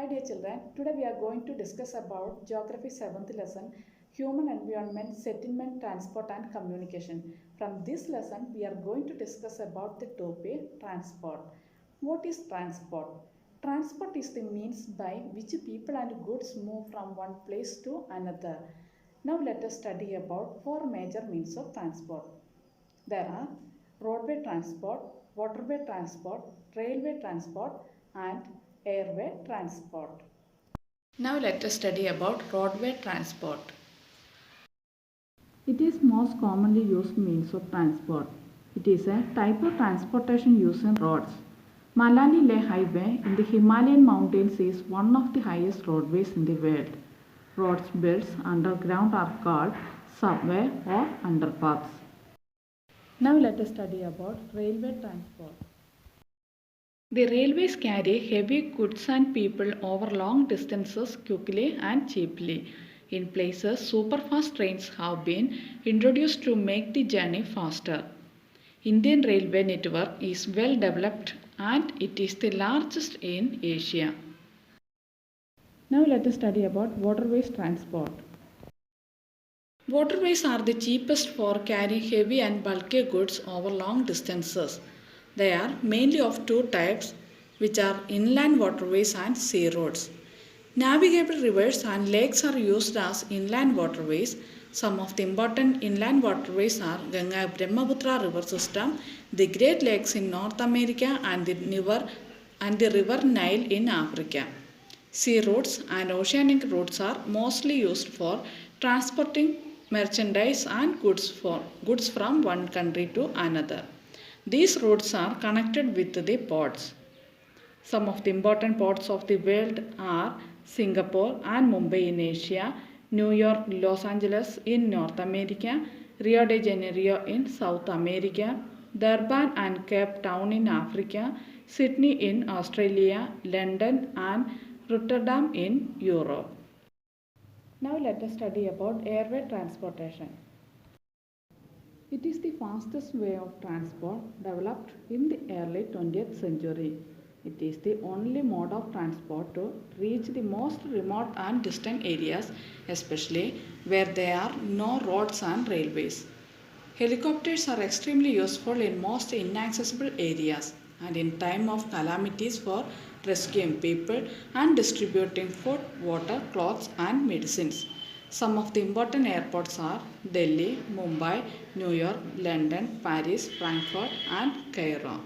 dear children, today we are going to discuss about Geography 7th lesson, Human Environment, Settlement, Transport and Communication. From this lesson, we are going to discuss about the topic transport. What is transport? Transport is the means by which people and goods move from one place to another. Now let us study about four major means of transport. There are roadway transport, waterway transport, railway transport and airway transport. Now let us study about roadway transport. It is most commonly used means of transport. It is a type of transportation used in roads. Manali Leh Highway in the Himalayan mountains is one of the highest roadways in the world. Roads built underground are called subway or underpass. Now let us study about railway transport. The railways carry heavy goods and people over long distances quickly and cheaply. In places, superfast trains have been introduced to make the journey faster. Indian railway network is well developed and it is the largest in Asia. Now let us study about waterways transport. Waterways are the cheapest for carrying heavy and bulky goods over long distances. They are mainly of two types, which are inland waterways and sea roads. Navigable rivers and lakes are used as inland waterways. Some of the important inland waterways are Ganga Brahmaputra river system, the Great Lakes in North America and the river Nile in Africa. Sea routes and oceanic routes are mostly used for transporting merchandise and goods from one country to another. These routes are connected with the ports. Some of the important ports of the world are Singapore and Mumbai in Asia, New York, Los Angeles in North America, Rio de Janeiro in South America, Durban and Cape Town in Africa, Sydney in Australia, London and Rotterdam in Europe. Now let us study about airway transportation. It is the fastest way of transport developed in the early 20th century. It is the only mode of transport to reach the most remote and distant areas, especially where there are no roads and railways. Helicopters are extremely useful in most inaccessible areas and in time of calamities for rescuing people and distributing food, water, clothes and medicines. Some of the important airports are Delhi, Mumbai, New York, London, Paris, Frankfurt and Cairo.